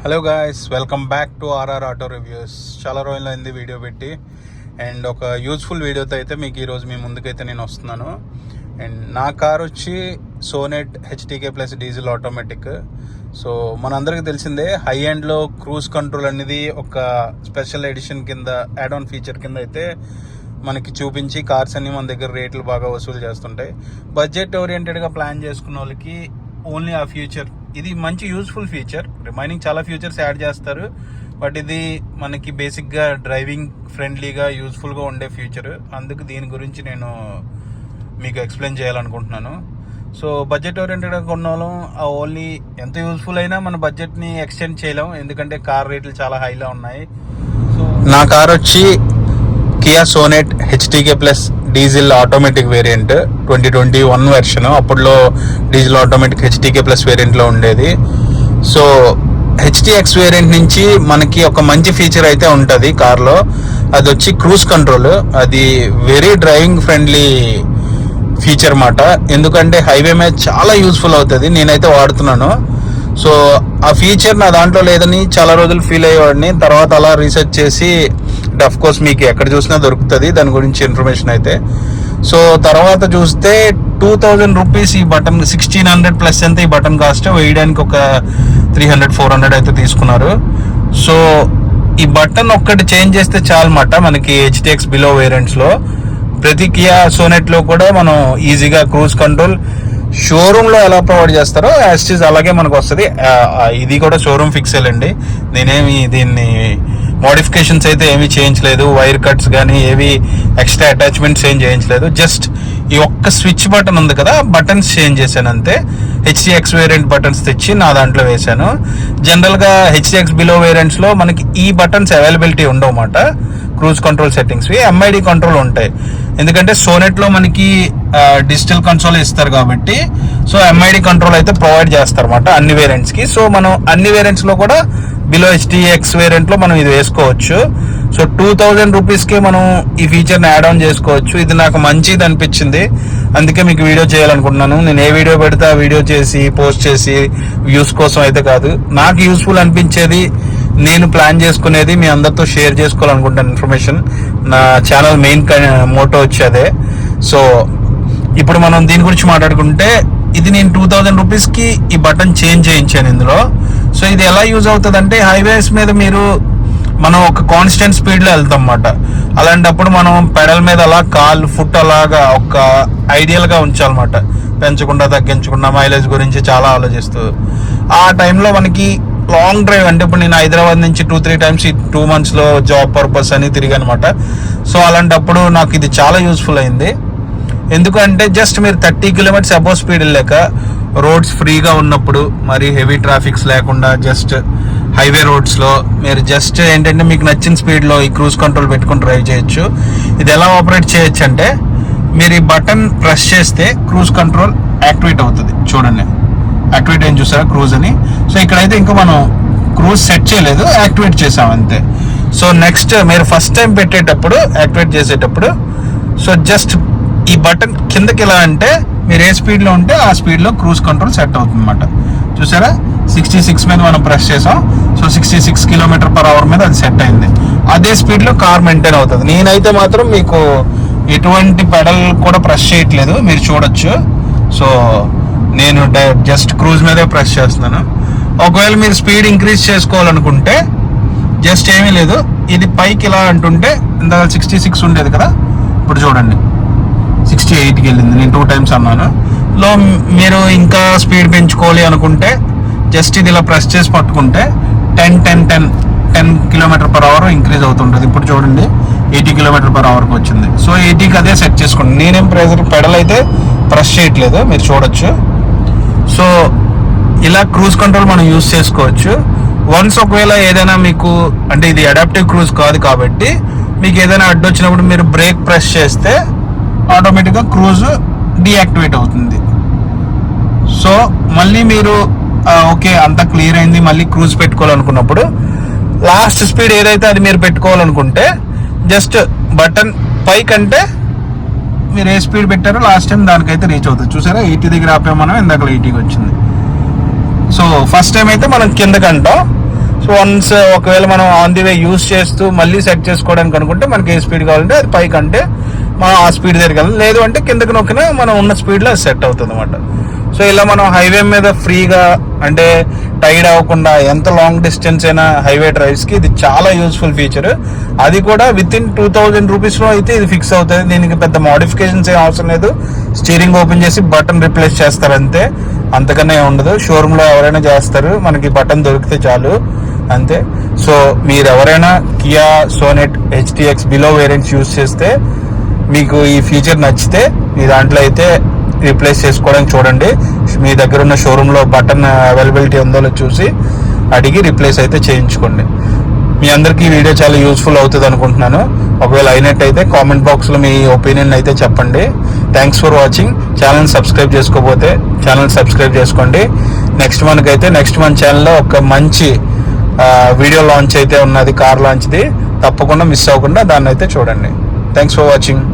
Hello guys, welcome back to RR auto reviews. చాలా రోజులైంది video పెట్టి, అండ్ ఒక యూజ్ఫుల్ వీడియోతో అయితే మీకు ఈరోజు మీ ముందుకైతే నేను వస్తున్నాను. అండ్ నా కార్ వచ్చి Sonet HTK plus diesel automatic. So మనందరికీ తెలిసిందే, హై ఎండ్లో క్రూజ్ కంట్రోల్ అనేది ఒక స్పెషల్ ఎడిషన్ కింద, యాడ్ ఆన్ ఫీచర్ కింద అయితే మనకి చూపించి కార్స్ అన్ని మన దగ్గర రేట్లు బాగా వసూలు చేస్తుంటాయి. బడ్జెట్ ఓరియంటెడ్గా ప్లాన్ చేసుకున్న వాళ్ళకి ఓన్లీ ఆ ఫ్యూచర్, ఇది మంచి యూజ్ఫుల్ ఫీచర్. రిమైనింగ్ చాలా ఫీచర్స్ యాడ్ చేస్తారు, బట్ ఇది మనకి బేసిక్గా డ్రైవింగ్ ఫ్రెండ్లీగా యూజ్ఫుల్గా ఉండే ఫీచర్. అందుకు దీని గురించి నేను మీకు ఎక్స్ప్లెయిన్ చేయాలనుకుంటున్నాను. సో బడ్జెట్ ఓరియంటెడ్గా కొన్న వాళ్ళం ఓన్లీ ఎంత యూజ్ఫుల్ అయినా మన బడ్జెట్ని ఎక్స్టెండ్ చేయలేం, ఎందుకంటే కార్ రేట్లు చాలా హైలో ఉన్నాయి. సో నా కార్ వచ్చి Kia Sonet HTK plus diesel automatic variant 2021 version. అప్పుడులో డీజిల్ ఆటోమేటిక్ హెచ్టీకే ప్లస్ వేరియంట్లో ఉండేది. సో హెచ్టీఎక్స్ వేరియంట్ నుంచి మనకి ఒక మంచి ఫీచర్ అయితే ఉంటుంది కార్లో, అది వచ్చి క్రూజ్ కంట్రోల్. అది వెరీ డ్రైవింగ్ ఫ్రెండ్లీ ఫీచర్ మాట, ఎందుకంటే హైవే మీద చాలా యూజ్ఫుల్ అవుతుంది. నేనైతే వాడుతున్నాను. సో ఆ ఫీచర్ నా దాంట్లో లేదని చాలా రోజులు ఫీల్ అయ్యేవాడిని. తర్వాత అలా రీసెర్చ్ చేసి, అఫ్ కోర్స్ మీకు ఎక్కడ చూసినా దొరుకుతుంది దాని గురించి ఇన్ఫర్మేషన్ అయితే. సో తర్వాత చూస్తే 2000 రూపీస్ ఈ బటన్, 1600 ప్లస్ ఎంత ఈ బటన్ కాస్ట్. వేయడానికి ఒక 300-400 అయితే తీసుకున్నారు. సో ఈ బటన్ ఒక్కటి చేంజ్ చేస్తే చాలన్నమాట మనకి హెచ్టీఎక్స్ బిలో వేరియంట్స్లో. ప్రతి కియా సోనెట్లో కూడా మనం ఈజీగా క్రూజ్ కంట్రోల్ షోరూంలో ఎలా ప్రొవైడ్ చేస్తారో యాస్టీజ్ అలాగే మనకు వస్తుంది. ఇది కూడా షోరూమ్ ఫిక్స్ అండి, నేనేమి దీన్ని మోడిఫికేషన్స్ అయితే ఏమీ చేయించలేదు. వైర్ కట్స్ కానీ ఏవి ఎక్స్ట్రా అటాచ్మెంట్స్ ఏం చేయించలేదు. జస్ట్ ఈ ఒక్క స్విచ్ బటన్ ఉంది కదా, బటన్స్ చేంజ్ చేశాను అంతే. హెచ్టీఎక్స్ వేరియంట్ బటన్స్ తెచ్చి నా దాంట్లో వేశాను. జనరల్గా హెచ్టీఎక్స్ బిలో వేరియంట్స్లో మనకి ఈ బటన్స్ అవైలబిలిటీ ఉండవు అన్నమాట. క్రూజ్ కంట్రోల్ సెట్టింగ్స్వి ఎంఐడి కంట్రోల్ ఉంటాయి, ఎందుకంటే సోనెట్లో మనకి డిజిటల్ కన్సోల్ ఇస్తారు కాబట్టి. సో ఎంఐడి కంట్రోల్ అయితే ప్రొవైడ్ చేస్తారన్నమాట అన్ని వేరియంట్స్కి. సో మనం అన్ని వేరియంట్స్లో కూడా బిలో హెచ్టీఎక్స్ వేరియంట్లో మనం ఇది వేసుకోవచ్చు. సో 2000 రూపీస్కి మనం ఈ ఫీచర్ని యాడ్ ఆన్ చేసుకోవచ్చు. ఇది నాకు మంచిది అనిపించింది, అందుకే మీకు వీడియో చేయాలనుకుంటున్నాను. నేను ఏ వీడియో పెడితే ఆ వీడియో చేసి పోస్ట్ చేసి వ్యూస్ కోసం అయితే కాదు. నాకు యూస్ఫుల్ అనిపించేది, నేను ప్లాన్ చేసుకునేది మీ అందరితో షేర్ చేసుకోవాలనుకుంటాను ఇన్ఫర్మేషన్. నా ఛానల్ మెయిన్ మోటో వచ్చి అదే. సో ఇప్పుడు మనం దీని గురించి మాట్లాడుకుంటే, ఇది నేను 2000 రూపీస్కి ఈ బటన్ చేంజ్ చేయించాను ఇందులో. సో ఇది ఎలా యూజ్ అవుతుంది అంటే, హైవేస్ మీద మనం ఒక కాన్స్టెంట్ స్పీడ్లో వెళ్తాం అన్నమాట. అలాంటప్పుడు మనం పెడల్ మీద అలా ఫుట్ అలాగా ఒక ఐడియల్గా ఉంచాలన్నమాట, పెంచకుండా తగ్గించకుండా, మైలేజ్ గురించి చాలా ఆలోచిస్తూ. ఆ టైంలో మనకి లాంగ్ డ్రైవ్ అంటే, ఇప్పుడు నేను హైదరాబాద్ నుంచి 2-3 టైమ్స్ ఈ 2 monthsలో జాబ్ పర్పస్ అని తిరిగాను అనమాట. సో అలాంటప్పుడు నాకు ఇది చాలా యూస్ఫుల్ అయింది. ఎందుకంటే జస్ట్ మీరు 30 కిలోమీటర్స్ అబోవ్ స్పీడ్ వెళ్ళాక, రోడ్స్ ఫ్రీగా ఉన్నప్పుడు, మరి హెవీ ట్రాఫిక్స్ లేకుండా, జస్ట్ హైవే రోడ్స్లో మీరు జస్ట్ ఏంటంటే మీకు నచ్చిన స్పీడ్లో ఈ క్రూజ్ కంట్రోల్ పెట్టుకుని డ్రైవ్ చేయొచ్చు. ఇది ఎలా ఆపరేట్ చేయొచ్చు అంటే, మీరు ఈ బటన్ ప్రెస్ చేస్తే క్రూజ్ కంట్రోల్ యాక్టివేట్ అవుతుంది. చూడండి, యాక్టివేట్ ఏం చూసారా క్రూజ్ అని. సో ఇక్కడైతే ఇంకా మనం క్రూజ్ సెట్ చేయలేదు, యాక్టివేట్ చేసాం అంతే. సో నెక్స్ట్ మీరు ఫస్ట్ టైం పెట్టేటప్పుడు, యాక్టివేట్ చేసేటప్పుడు, సో జస్ట్ ఈ బటన్ కిందకి ఎలా అంటే, మీరు ఏ స్పీడ్లో ఉంటే ఆ స్పీడ్లో క్రూజ్ కంట్రోల్ సెట్ అవుతుంది అన్నమాట. చూసారా, 66 మీద మనం ప్రెస్ చేసాం. సో 66 km/h మీద అది సెట్ అయింది. అదే స్పీడ్లో కార్ మెయింటైన్ అవుతుంది. నేనైతే మాత్రం మీకు ఎటువంటి పెడల్ కూడా ప్రెస్ చేయట్లేదు, మీరు చూడొచ్చు. సో నేను జస్ట్ క్రూజ్ మీదే ప్రెస్ చేస్తున్నాను. ఒకవేళ మీరు స్పీడ్ ఇంక్రీజ్ చేసుకోవాలనుకుంటే జస్ట్ ఏమీ లేదు, ఇది పైకి ఇలా అంటుంటే, ఇందాక 66 ఉండేది కదా, ఇప్పుడు చూడండి 68కి వెళ్ళింది. నేను 2 టైమ్స్ అన్నాను. మీరు ఇంకా స్పీడ్ పెంచుకోవాలి అనుకుంటే జస్ట్ ఇది ఇలా ప్రెస్ చేసి పట్టుకుంటే 10 km/h ఇంక్రీజ్ అవుతుంటుంది. ఇప్పుడు చూడండి 80 km/hకి వచ్చింది. సో 80కి అదే సెట్ చేసుకోండి. నేనేం పెడల్ అయితే ప్రెస్ చేయట్లేదు, మీరు చూడొచ్చు. సో ఇలా క్రూజ్ కంట్రోల్ మనం యూజ్ చేసుకోవచ్చు. వన్స్ ఒకవేళ ఏదైనా మీకు, అంటే ఇది అడాప్టివ్ క్రూజ్ కాదు కాబట్టి, మీకు ఏదైనా అడ్డు వచ్చినప్పుడు మీరు బ్రేక్ ప్రెస్ చేస్తే ఆటోమేటిక్గా క్రూజ్ డీయాక్టివేట్ అవుతుంది. సో మళ్ళీ మీరు ఓకే అంతా క్లియర్ అయింది, మళ్ళీ క్రూజ్ పెట్టుకోవాలనుకున్నప్పుడు లాస్ట్ స్పీడ్ ఏదైతే అది మీరు పెట్టుకోవాలనుకుంటే జస్ట్ బటన్ పైకంటే మీరు ఏ స్పీడ్ పెట్టారో లాస్ట్ టైం దానికైతే రీచ్ అవుతుంది. చూసారా, 80 దగ్గర ఆపాం మనం, ఇందాక 80కి వచ్చింది. సో ఫస్ట్ టైం అయితే మనం కిందకంటాం, సో వన్స్ ఒకవేళ మనం ఆన్ ది వే యూస్ చేస్తూ మళ్ళీ సెట్ చేసుకోవడానికి అనుకుంటే మనకి ఏ స్పీడ్ కావాలంటే అది పైకి అంటే మనం ఆ స్పీడ్ దగ్గరికి వెళ్ళాలి, లేదు అంటే కిందకి నొక్కినా మనం ఉన్న స్పీడ్లో అది సెట్ అవుతుంది అనమాట. సో ఇలా మనం హైవే మీద ఫ్రీగా అంటే టైడ్ అవ్వకుండా ఎంత లాంగ్ డిస్టెన్స్ అయినా హైవే డ్రైవ్స్కి ఇది చాలా యూస్ఫుల్ ఫీచర్. అది కూడా విత్ ఇన్ 2000 రూపీస్లో అయితే ఇది ఫిక్స్ అవుతుంది. దీనికి పెద్ద మోడిఫికేషన్స్ ఏం అవసరం లేదు. స్టీరింగ్ ఓపెన్ చేసి బటన్ రిప్లేస్ చేస్తారు అంతే, అంతకనే ఉండదు. షోరూంలో ఎవరైనా చేస్తారు, మనకి బటన్ దొరికితే చాలు అంతే. సో మీరు ఎవరైనా Kia Sonet HTX below variants use చేస్తే మీకు ఈ ఫీచర్ నచ్చితే మీ దాంట్లో అయితే రీప్లేస్ చేసుకోవడానికి చూడండి. మీ దగ్గర ఉన్న షోరూంలో బటన్ అవైలబిలిటీ ఉందో చూసి అడిగి రీప్లేస్ అయితే చేయించుకోండి. మీ అందరికీ ఈ వీడియో చాలా యూస్ఫుల్ అవుతుంది అనుకుంటున్నాను. ఒకవేళ అయినట్టయితే కామెంట్ బాక్స్లో మీ ఒపీనియన్ అయితే చెప్పండి. Thanks for watching. Channel subscribe చేసుకోకపోతే ఛానల్ సబ్స్క్రైబ్ చేసుకోండి. నెక్స్ట్ మన ఛానల్లో ఒక మంచి వీడియో లాంచ్ అయితే ఉన్నది, కార్ లాంచ్ది. తప్పకుండా మిస్ అవ్వకుండా దాన్ని అయితే చూడండి. Thanks for watching.